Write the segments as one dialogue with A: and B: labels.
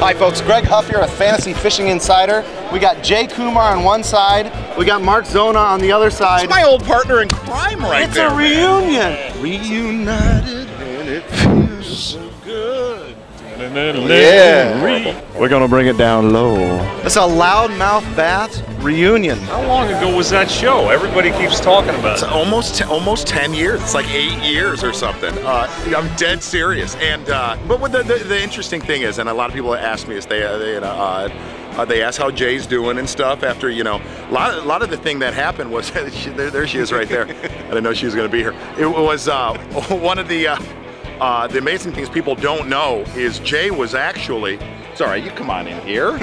A: Hi folks, Greg Huff here with Fantasy Fishing Insider. We got Jay Kumar on one side, we got Mark Zona on the other side.
B: It's my old partner in crime right there.
A: It's a reunion.
B: Man. Reunited and it feels so good.
A: Yeah.
C: We're gonna bring it down low.
A: It's a loudmouth bass reunion.
D: How long ago was that show? Everybody keeps talking about
B: It's
D: it.
B: almost 10 years. It's like 8 years or something. I'm dead serious. And but what the interesting thing is, and a lot of people ask me, is they ask how Jay's doing and stuff after, you know, a lot of the thing that happened was there she is right there. I didn't know she was going to be here. It was one of the amazing things people don't know is Jay was actually. Sorry, you come on in here.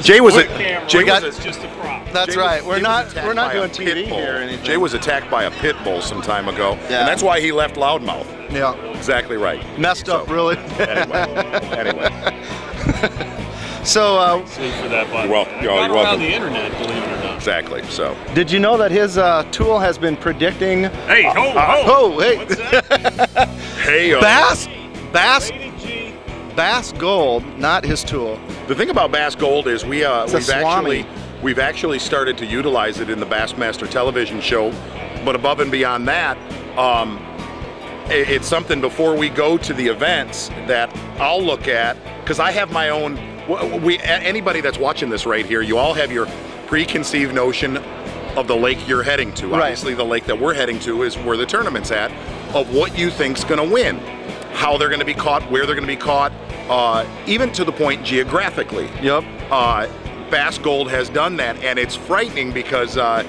B: Jay was
D: just a prop.
A: That's right. We're not doing TV here or anything.
B: Jay was attacked by a pit bull some time ago,
A: Yeah.
B: and that's why he left Loudmouth.
A: Yeah.
B: Exactly right.
A: Messed up really.
B: Anyway.
A: So,
D: See for that, buddy.
B: Well,
D: I
B: you're
D: got
B: welcome.
D: around the internet, believe it or not.
B: Exactly. So.
A: did you know that his tool has been predicting?
D: Hey, ho, ho!
A: Oh, hey.
D: What's that?
B: Hey.
A: Bass Gold, not his tool.
B: The thing about Bass Gold is we've
A: Swami.
B: actually started to utilize it in the Bassmaster television show, but above and beyond that, it's something before we go to the events that I'll look at, because I have my own. Anybody that's watching this right here, you all have your preconceived notion of the lake you're heading to.
A: Right.
B: Obviously, the lake that we're heading to is where the tournament's at, of what you think's going to win, how they're going to be caught, where they're going to be caught, even to the point geographically.
A: Yep.
B: Bass Gold has done that, and it's frightening because right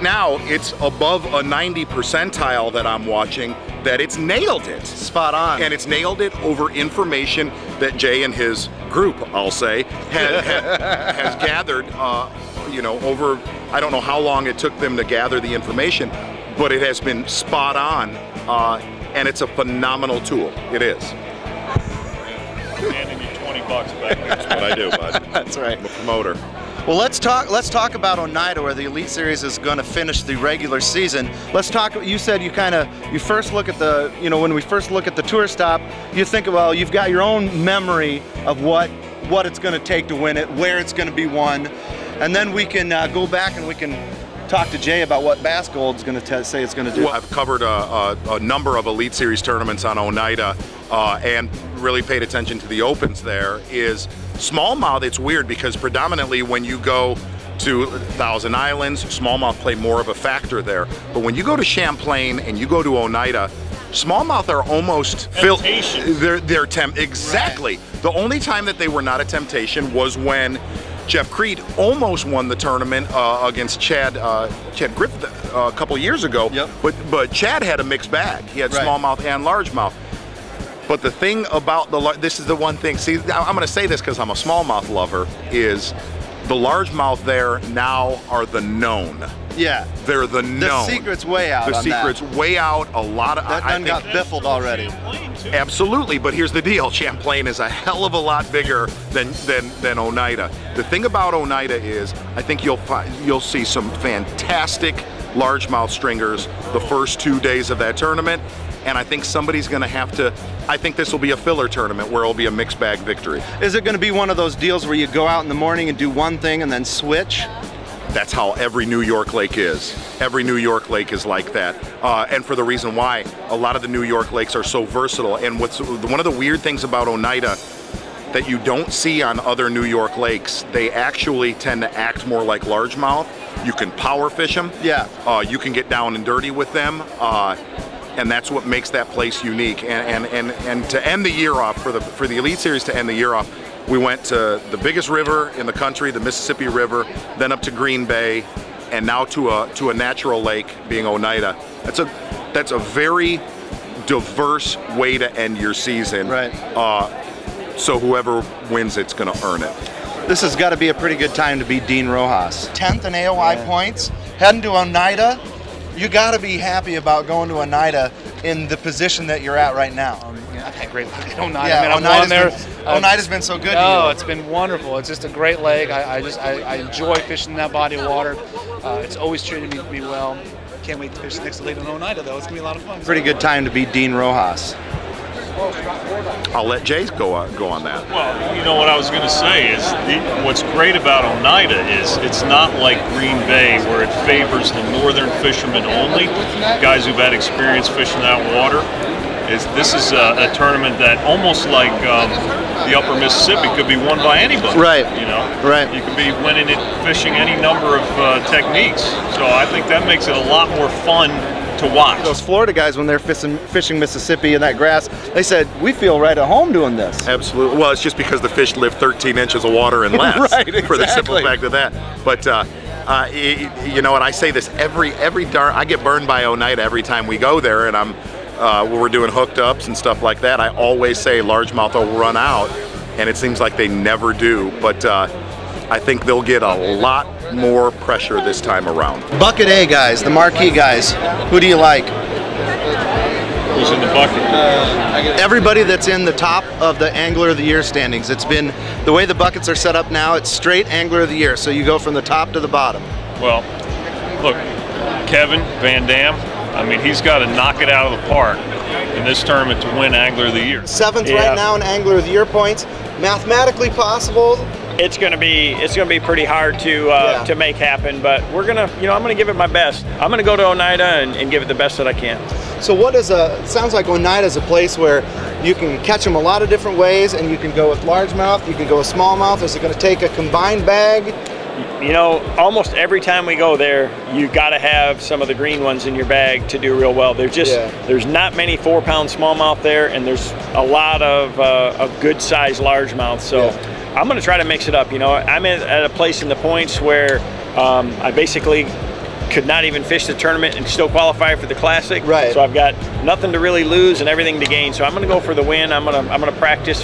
B: now it's above a 90 percentile that I'm watching that it's nailed it.
A: Spot on.
B: And it's nailed it over information that Jay and his group, I'll say, has gathered, you know, over, I don't know how long it took them to gather the information, but it has been spot on, and it's a phenomenal tool. It is.
D: I'm handing you $20 back.
B: That's what I do, bud.
A: That's right.
B: I'm a promoter.
A: Well, let's talk about Oneida, where the Elite Series is going to finish the regular season. Let's talk. You said you first look at the, you know, when we first look at the tour stop, you think, well, you've got your own memory of what it's going to take to win it, where it's going to be won, and then we can go back and we can talk to Jay about what Bass Gold's going to say it's going to do.
B: Well, I've covered a number of Elite Series tournaments on Oneida, and really paid attention to the opens there. Is smallmouth, it's weird because predominantly when you go to Thousand Islands, smallmouth play more of a factor there. But when you go to Champlain and you go to Oneida, smallmouth are almost they're exactly. Right. The only time that they were not a temptation was when Jeff Creed almost won the tournament against Chad Griffith a couple years ago.
A: Yep.
B: But Chad had a mixed bag. He had smallmouth and largemouth. But the thing about this is the one thing. See, I'm going to say this because I'm a smallmouth lover. Is the largemouth there now are the known.
A: Yeah.
B: They're the known.
A: The secret's way out.
B: The secret's way out. A lot of
A: that done got biffled already.
B: Absolutely, but here's the deal. Champlain is a hell of a lot bigger than Oneida. The thing about Oneida is, I think you'll see some fantastic largemouth stringers the first 2 days of that tournament, and I think somebody's going to have to. I think this will be a filler tournament where it'll be a mixed bag victory.
A: Is it going to be one of those deals where you go out in the morning and do one thing and then switch?
B: That's how every New York lake is. Every New York lake is like that. And for the reason why, a lot of the New York lakes are so versatile. And one of the weird things about Oneida that you don't see on other New York lakes, they actually tend to act more like largemouth. You can power fish them. Yeah. You can get down and dirty with them. And that's what makes that place unique. And to end the year off, for the Elite Series to end the year off, we went to the biggest river in the country, the Mississippi River, then up to Green Bay, and now to a natural lake, being Oneida. That's a very diverse way to end your season. Right. So whoever wins it's going to earn it.
A: This has got to be a pretty good time to beat Dean Rojas. 10th in AOI points, heading to Oneida. You got to be happy about going to Oneida in the position that you're at right now.
E: Yeah, I've had great luck at Oneida.
A: Yeah, Oneida's been so good to you.
E: Oh, it's been wonderful. It's just a great lake. I enjoy fishing that body of water. It's always treated me well. Can't wait to fish next lake in Oneida, though. It's going to be a lot of fun.
A: Pretty good time to beat Dean Rojas.
B: I'll let Jay go on that.
D: Well, you know what I was going to say is what's great about Oneida is it's not like Green Bay where it favors the northern fishermen only, guys who've had experience fishing that water. This is a tournament that almost like the Upper Mississippi could be won by anybody.
A: Right.
D: You know.
A: Right.
D: You could be winning it fishing any number of techniques. So I think that makes it a lot more fun to watch.
A: Those Florida guys, when they're fishing Mississippi in that grass, they said, we feel right at home doing this.
B: Absolutely. Well, it's just because the fish live 13 inches of water and less.
A: Right, exactly.
B: For the simple fact of that. But you know what? I say this I get burned by Oneida every time we go there, and when we're doing hooked ups and stuff like that. I always say largemouth will run out, and it seems like they never do. But I think they'll get a lot more pressure this time around.
A: Bucket A guys, the marquee guys, who do you like?
D: Who's in the bucket?
A: Everybody that's in the top of the Angler of the Year standings. It's been, the way the buckets are set up now, it's straight Angler of the Year, so you go from the top to the bottom.
D: Well, look, Kevin Van Dam, I mean, he's got to knock it out of the park in this tournament to win Angler of the Year.
A: 7th right now in Angler of the Year points. Mathematically possible.
C: It's going to be pretty hard to make happen, but we're gonna, I'm gonna give it my best. I'm gonna go to Oneida and give it the best that I can.
A: So what is it sounds like Oneida is a place where you can catch them a lot of different ways, and you can go with largemouth, you can go with smallmouth. Is it going to take a combined bag?
C: Almost every time we go there, you got to have some of the green ones in your bag to do real well. There's not many 4-pound smallmouth there, and there's a lot of good sized largemouth. So I'm going to try to mix it up. I'm at a place in the points where I basically could not even fish the tournament and still qualify for the Classic.
A: Right.
C: So I've got nothing to really lose and everything to gain. So I'm going to go for the win. I'm going to practice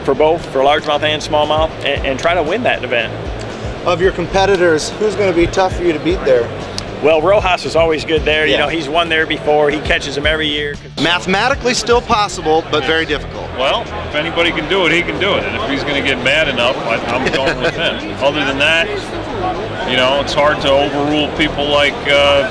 C: for both, for largemouth and smallmouth, and try to win that event.
A: Of your competitors, who's going to be tough for you to beat there?
C: Well, Rojas is always good there. He's won there before. He catches them every year.
A: Mathematically still possible, but very difficult.
D: Well, if anybody can do it, he can do it. And if he's going to get mad enough, I'm going with him. Other than that, it's hard to overrule people like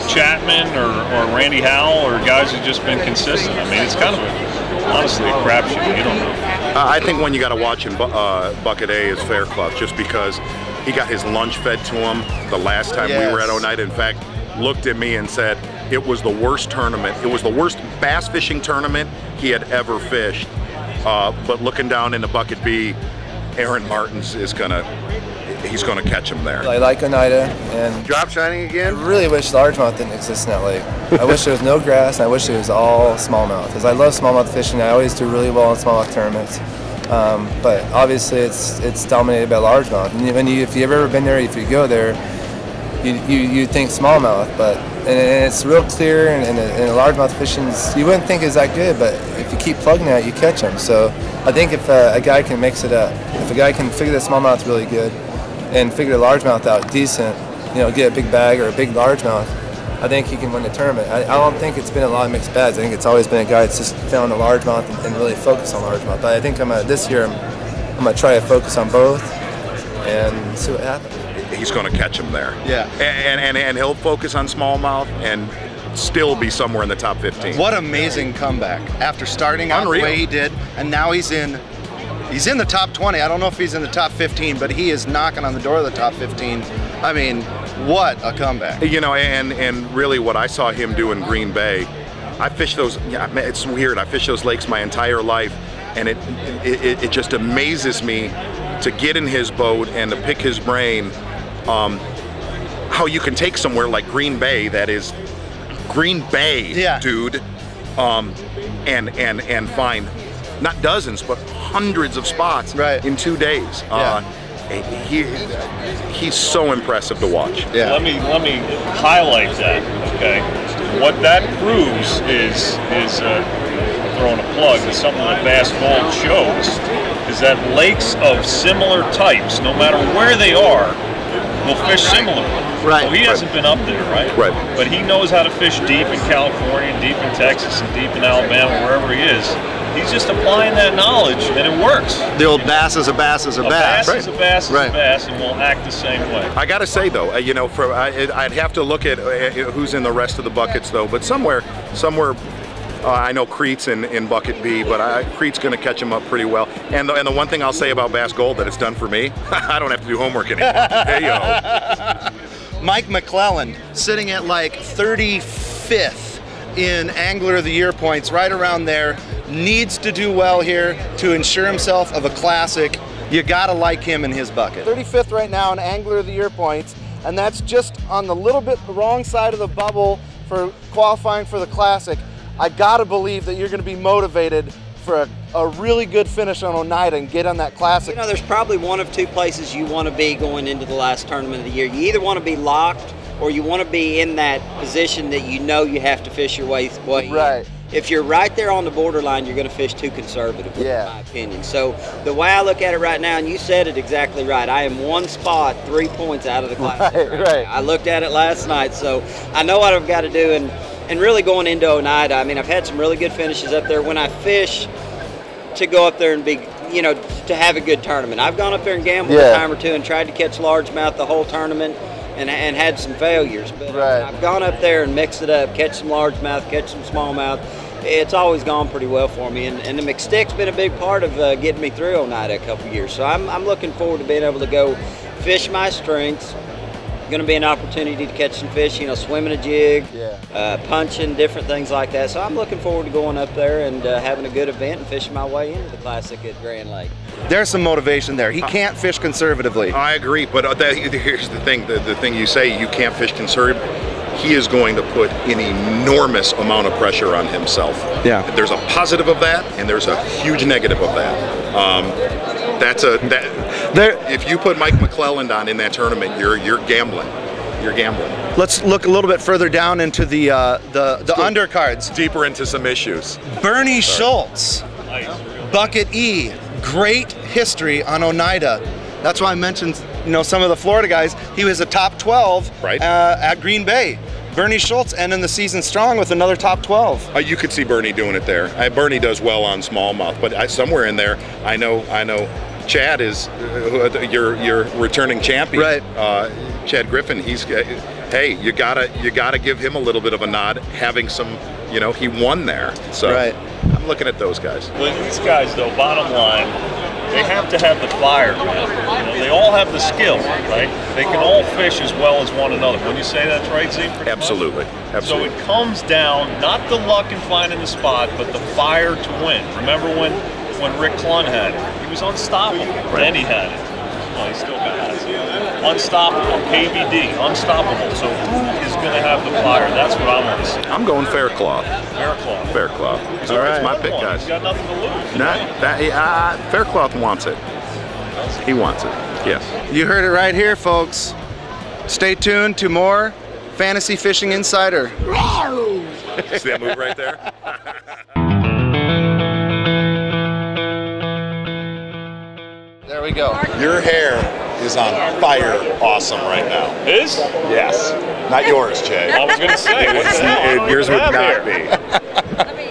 D: Chapman or Randy Howell or guys who've just been consistent. I mean, it's kind of honestly a crapshoot. You don't know.
B: I think one you got to watch in Bucket A is Fairclough, just because he got his lunch fed to him the last time we were at Oneida. In fact, looked at me and said it was the worst tournament. It was the worst bass fishing tournament he had ever fished. But looking down into Bucket B, Aaron Martens is he's gonna catch him there.
F: I like Oneida, and
A: Drop shining again?
F: I really wish largemouth didn't exist in that lake. I wish there was no grass, and I wish it was all smallmouth, because I love smallmouth fishing. I always do really well in smallmouth tournaments. But obviously it's dominated by largemouth. And if you've ever been there, if you go there, you think smallmouth, and it's real clear, and the largemouth fishing you wouldn't think is that good, but if you keep plugging at it, you catch them. So I think if a guy can mix it up, if a guy can figure the smallmouth really good and figure the largemouth out decent, get a big bag or a big largemouth, I think he can win the tournament. I don't think it's been a lot of mixed bags. I think it's always been a guy that's just found a largemouth and really focused on largemouth. But I think this year I'm going to try to focus on both and see what happens.
B: He's going to catch him there.
A: Yeah.
B: And he'll focus on smallmouth and still be somewhere in the top 15.
A: What amazing comeback after starting out the way he did, and now he's in the top 20. I don't know if he's in the top 15, but he is knocking on the door of the top 15. I mean, what a comeback.
B: And really what I saw him do in Green Bay, I fished those, it's weird, I fished those lakes my entire life, and it just amazes me to get in his boat and to pick his brain, how you can take somewhere like Green Bay, that is Green Bay, dude, and find not dozens, but hundreds of spots in 2 days. He's so impressive to watch.
D: Yeah. Let me highlight that. Okay, what that proves is throwing a plug to something that Bass Gold shows, is that lakes of similar types, no matter where they are, will fish similarly.
A: Right.
D: So he hasn't been up there, right?
B: Right.
D: But he knows how to fish deep in California, deep in Texas, and deep in Alabama, wherever he is. He's just applying that knowledge, and it works.
A: The old bass is a bass is a bass.
D: A bass is a bass is a bass, and will act the same way.
B: I got to say though, I'd have to look at who's in the rest of the buckets though, but somewhere I know Crete's in bucket B, but Crete's going to catch him up pretty well. And the one thing I'll say about Bass Gold that it's done for me, I don't have to do homework anymore. Hey, yo.
A: Mike McClelland sitting at like 35th in Angler of the Year points, right around there. Needs to do well here to ensure himself of a classic. You gotta like him in his bucket. 35th right now in Angler of the Year points, and that's just on the little bit wrong side of the bubble for qualifying for the classic. I gotta believe that you're gonna be motivated for a really good finish on Oneida and get on that classic.
G: You know, there's probably one of two places you want to be going into the last tournament of the year. You either want to be locked or you want to be in that position that you know you have to fish your way
A: right.
G: in. If you're right there on the borderline, you're going to fish too conservatively, in my opinion. So the way I look at it right now, and you said it exactly right, I am one spot, 3 points out of the classic.
A: Right.
G: I looked at it last night, so I know what I've got to do. And really going into Oneida, I mean, I've had some really good finishes up there. When I fish to go up there and be, you know, to have a good tournament. I've gone up there and gambled a time or two and tried to catch largemouth the whole tournament and had some failures. But I've gone up there and mixed it up, catch some largemouth, catch some smallmouth. It's always gone pretty well for me. And the McStick's been a big part of getting me through Oneida a couple years. So I'm looking forward to being able to go fish my strengths. Going to be an opportunity to catch some fish, you know, swimming a jig, punching, different things like that. So I'm looking forward to going up there and having a good event and fishing my way into the classic at Grand Lake.
A: There's some motivation there. He can't fish conservatively.
B: I agree, but here's the thing. The thing you say, you can't fish conservative. He is going to put an enormous amount of pressure on himself.
A: Yeah.
B: There's a positive of that, and there's a huge negative of that. If you put Mike McClelland on in that tournament, you're gambling. You're gambling.
A: Let's look a little bit further down into the undercards.
B: Deeper into some issues.
A: Bernie Schultz, bucket E, great history on Oneida. That's why I mentioned, you know, some of the Florida guys. He was a top 12 at Green Bay. Bernie Schultz ending the season strong with another top 12.
B: You could see Bernie doing it there. Bernie does well on smallmouth, but somewhere in there, I know Chad is your returning champion.
A: Right.
B: Chad Griffin. Hey, you gotta give him a little bit of a nod, having some, you know, he won there. So I'm looking at those guys.
D: Well, these guys, though, bottom line, they have to have the fire, man. You know, they all have the skill, right? They can all fish as well as one another. Wouldn't you say that's right, Z?
B: Absolutely. Absolutely.
D: So it comes down, not the luck in finding the spot, but the fire to win. Remember when Rick Clunn had it? He was unstoppable. Then he had it. Well, he still got it. Unstoppable. KVD. Unstoppable. So who is going to have the fire? That's what I want to see.
B: I'm going Faircloth.
D: Faircloth.
B: Faircloth.
A: All right.
B: That's my pick, guys.
D: He's got nothing to lose.
B: Faircloth wants it. He wants it. Yes.
A: You heard it right here, folks. Stay tuned to more Fantasy Fishing Insider.
B: See that move right there?
A: There we go.
B: Your hair is on fire awesome right now.
D: His?
B: Yes. Not yours, Jay.
D: I was going to say.
B: Yours would not be.
H: Let me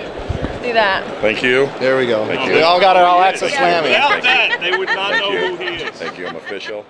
H: do that.
B: Thank you.
A: There we go.
B: Thank you.
A: We all got our all access slammy.
D: Without that, they would not know who he is.
B: Thank you. I'm official.